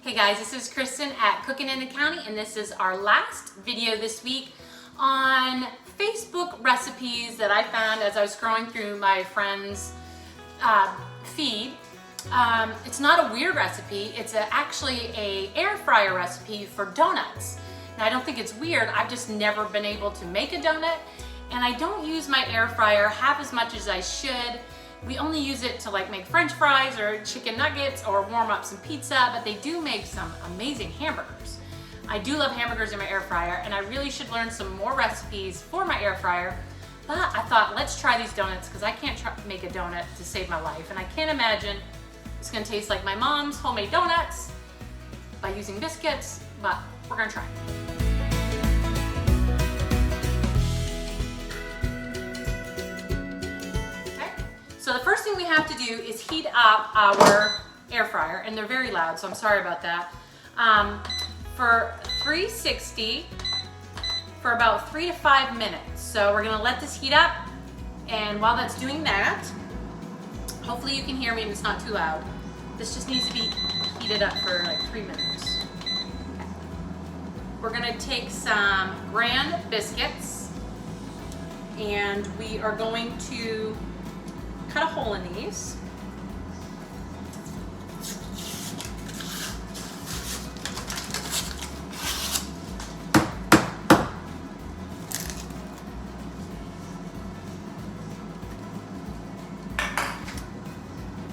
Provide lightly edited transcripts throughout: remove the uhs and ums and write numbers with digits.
Hey guys, this is Kristen at Cooking in the County, and this is our last video this week on Facebook recipes that I found as I was scrolling through my friend's feed. It's not a weird recipe, it's actually an air fryer recipe for donuts. Now I don't think it's weird, I've just never been able to make a donut, and I don't use my air fryer half as much as I should. We only use it to like make French fries or chicken nuggets or warm up some pizza, but they do make some amazing hamburgers. I do love hamburgers in my air fryer, and I really should learn some more recipes for my air fryer, but I thought let's try these donuts because I can't make a donut to save my life, and I can't imagine it's gonna taste like my mom's homemade donuts by using biscuits, but we're gonna try. So the first thing we have to do is heat up our air fryer, and they're very loud, so I'm sorry about that. For 360 for about 3 to 5 minutes. So we're gonna let this heat up, and while that's doing that, hopefully you can hear me and it's not too loud. This just needs to be heated up for like 3 minutes. Okay. We're gonna take some Grand biscuits, and we are going to cut a hole in these.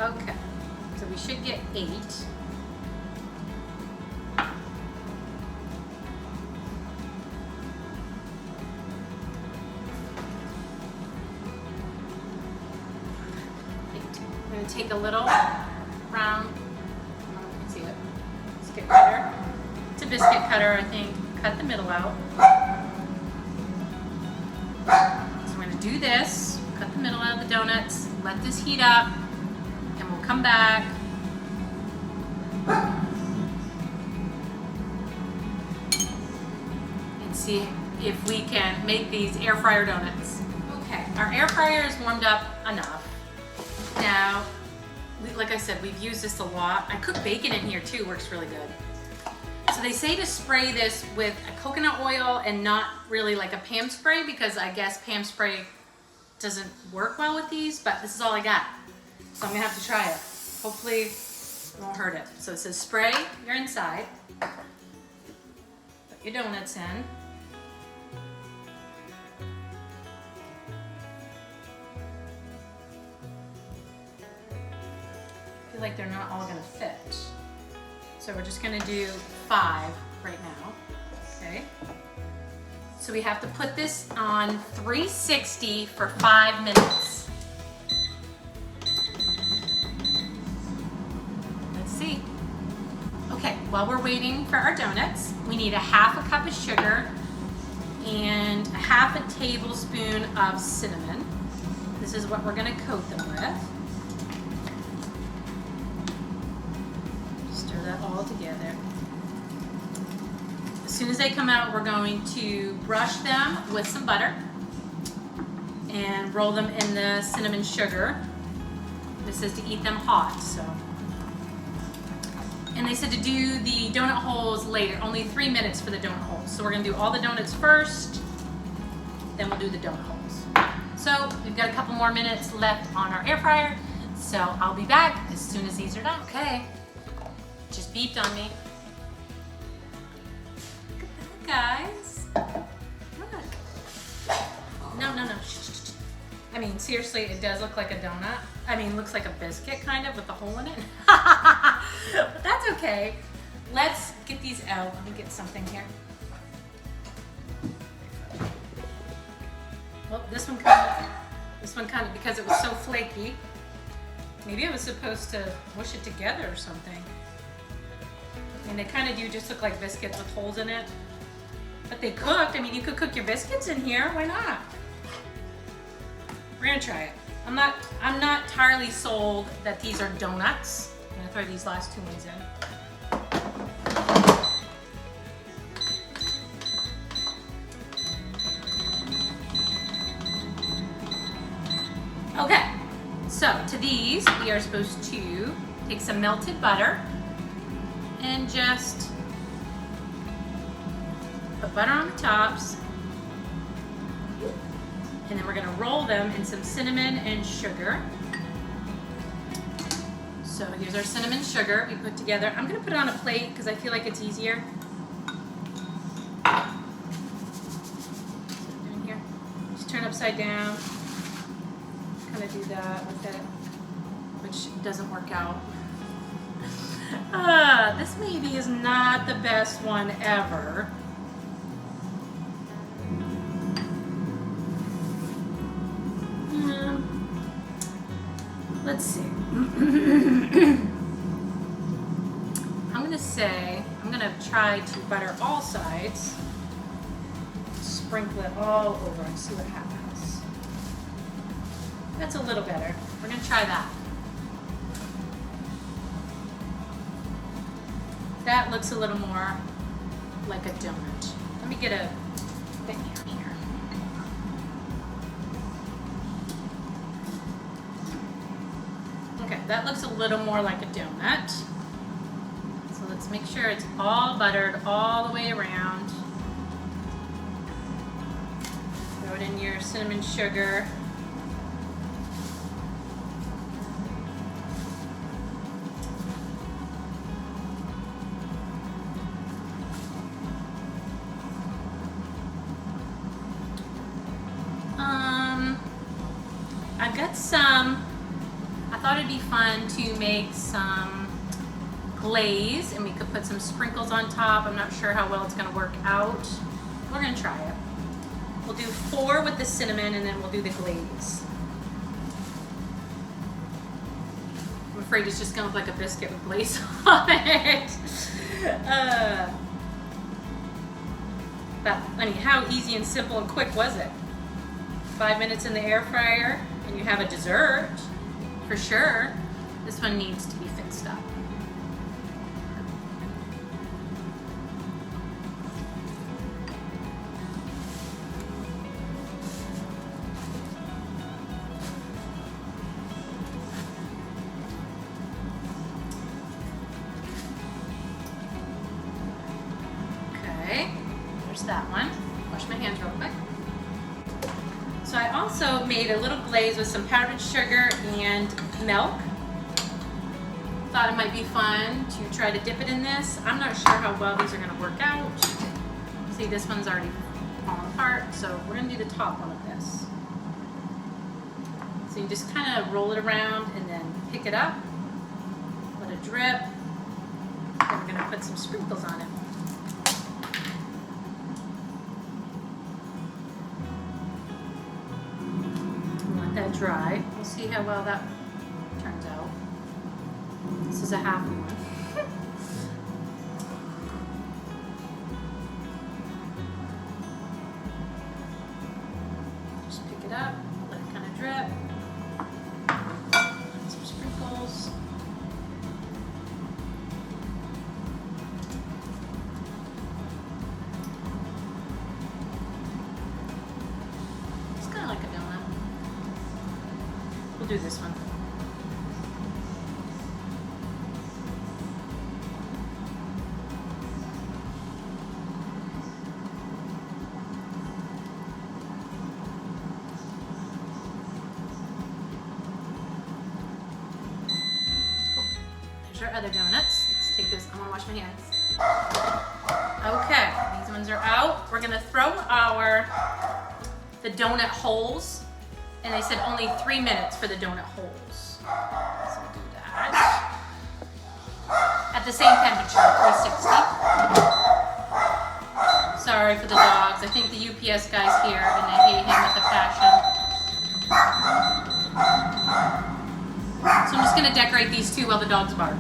Okay, so we should get 8. I'm going to take a little round, I don't know if you can see it, biscuit cutter. It's a biscuit cutter, I think. Cut the middle out. So I'm going to do this, cut the middle out of the donuts, let this heat up, and we'll come back. And see if we can make these air fryer donuts. Okay, our air fryer is warmed up enough. Now, like I said, we've used this a lot. I cook bacon in here too, works really good. So they say to spray this with a coconut oil and not really like a Pam spray, because I guess Pam spray doesn't work well with these, but this is all I got. So I'm gonna have to try it. Hopefully it won't hurt it. So it says spray your inside, put your donuts in. I feel like they're not all gonna fit. So we're just gonna do 5 right now, okay? So we have to put this on 360 for 5 minutes. Let's see. Okay, while we're waiting for our donuts, we need 1/2 cup of sugar and 1/2 tablespoon of cinnamon. This is what we're gonna coat them with. Stir that all together. As soon as they come out, we're going to brush them with some butter and roll them in the cinnamon sugar. This says to eat them hot, so. And they said to do the donut holes later, only 3 minutes for the donut holes. So we're gonna do all the donuts first, then we'll do the donut holes. So we've got a couple more minutes left on our air fryer, so I'll be back as soon as these are done. Okay, just beeped on me. Look at that, guys. Look. No. I mean, seriously, it does look like a donut. I mean, looks like a biscuit kind of with a hole in it. But that's okay. Let's get these out. Let me get something here. Well, this one kind of, because it was so flaky. Maybe I was supposed to mush it together or something. I mean, they kind of do just look like biscuits with holes in it. But they cooked. I mean, you could cook your biscuits in here. Why not? We're gonna try it. I'm not entirely sold that these are donuts. I'm gonna throw these last 2 ones in. Okay, so to these, we are supposed to take some melted butter and just put butter on the tops. And then we're gonna roll them in some cinnamon and sugar. So here's our cinnamon sugar we put together. I'm gonna put it on a plate because I feel like it's easier. Here. Just turn upside down. Kind of do that with it, which doesn't work out. This maybe is not the best one ever. Let's see. I'm gonna try to butter all sides. Sprinkle it all over and see what happens. That's a little better. We're gonna try that. That looks a little more like a donut. Let me get a thing here. Okay, that looks a little more like a donut. So let's make sure it's all buttered all the way around. Throw it in your cinnamon sugar. I've got some. I thought it'd be fun to make some glaze, and we could put some sprinkles on top. I'm not sure how well it's gonna work out. We're gonna try it. We'll do 4 with the cinnamon, and then we'll do the glaze. I'm afraid it's just gonna look like a biscuit with glaze on it. But I mean, how easy and simple and quick was it? 5 minutes in the air fryer, and you have a dessert. For sure. This one needs to be fixed up. Okay, there's that one. Wash my hands real quick. So I also made a little glaze with some powdered sugar and milk. Thought it might be fun to try to dip it in this. I'm not sure how well these are gonna work out. See, this one's already falling apart, so we're gonna do the top one of this. So you just kind of roll it around and then pick it up, let it drip, then we're gonna put some sprinkles on it. That dry. We'll see how well that turns out. This is a half one. Just pick it up, let it kind of drip. Add some sprinkles. It's kind of like a donut. We'll do this one. There's our other donuts. Let's take this. I'm gonna wash my hands. Okay, these ones are out. We're gonna throw the donut holes. And they said only 3 minutes for the donut holes. So we'll do that. At the same temperature, 360. Sorry for the dogs. I think the UPS guy's here and they hate him with a passion. So I'm just gonna decorate these two while the dogs bark.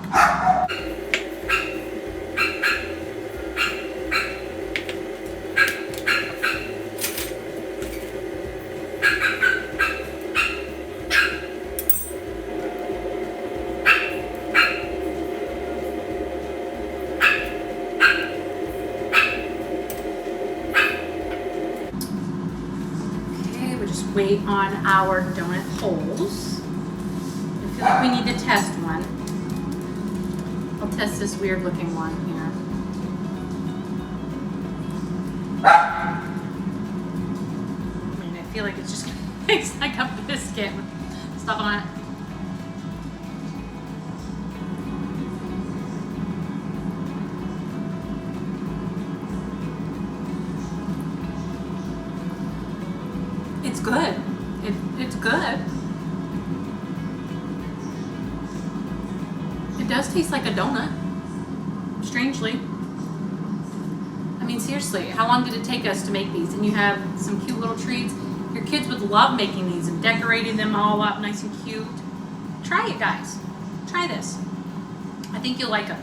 Wait on our donut holes. I feel like we need to test one. I'll test this weird looking one here. tastes like a biscuit with stuff on it. It's good. It's good. It does taste like a donut, strangely. I mean, seriously, how long did it take us to make these? And you have some cute little treats. Your kids would love making these and decorating them all up nice and cute. Try it, guys. Try this. I think you'll like them.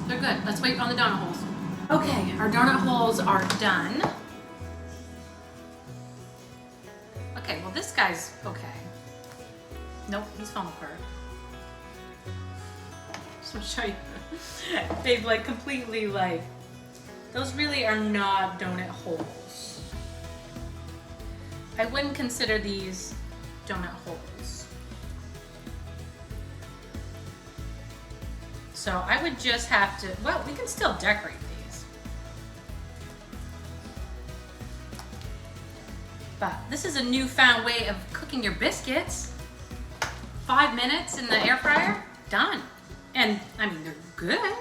They're good. Let's wait on the donut holes. Okay, our donut holes are done. Okay, well this guy's okay. Nope, he's falling apart. Just want to show you. They've like completely like, those really are not donut holes. I wouldn't consider these donut holes. So I would just have to, well, we can still decorate these. But this is a newfound way of cooking your biscuits. 5 minutes in the air fryer, done. And I mean, they're good.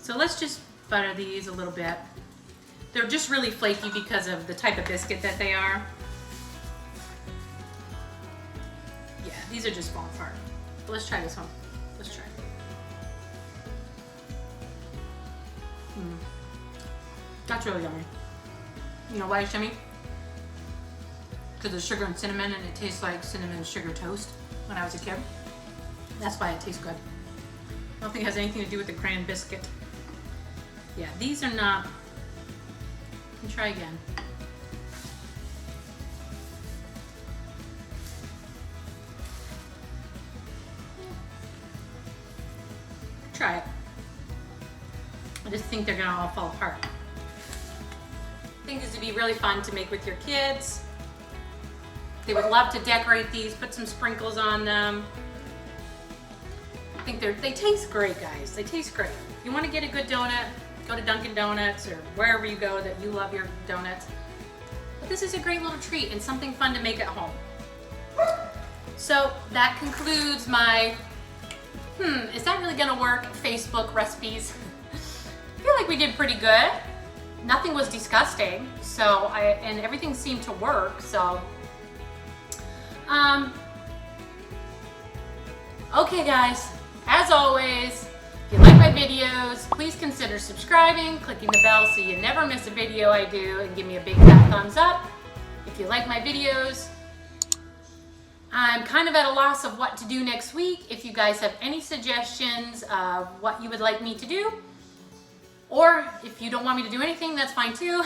So let's just butter these a little bit. They're just really flaky because of the type of biscuit that they are. Yeah, these are just falling apart. But let's try this one. Let's try. That's really yummy. You know why it's yummy? Because of sugar and cinnamon, and it tastes like cinnamon sugar toast when I was a kid. That's why it tastes good. I don't think it has anything to do with the crayon biscuit. Yeah, these are not. You can try again. Try it. I just think they're gonna all fall apart. I think this would be really fun to make with your kids. They would love to decorate these, put some sprinkles on them. I think they taste great, guys. They taste great. If you want to get a good donut, go to Dunkin' Donuts or wherever you go that you love your donuts. But this is a great little treat and something fun to make at home. So that concludes my, is that really gonna work? Facebook recipes. I feel like we did pretty good. Nothing was disgusting, so and everything seemed to work, so. Okay guys, as always, if you like my videos, please consider subscribing, clicking the bell so you never miss a video I do, and give me a big fat thumbs up. If you like my videos, I'm kind of at a loss of what to do next week. If you guys have any suggestions of what you would like me to do, or if you don't want me to do anything, that's fine too.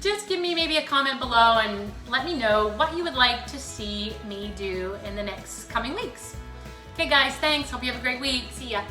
Just give me maybe a comment below and let me know what you would like to see me do in the next coming weeks. Okay guys, thanks. Hope you have a great week. See ya.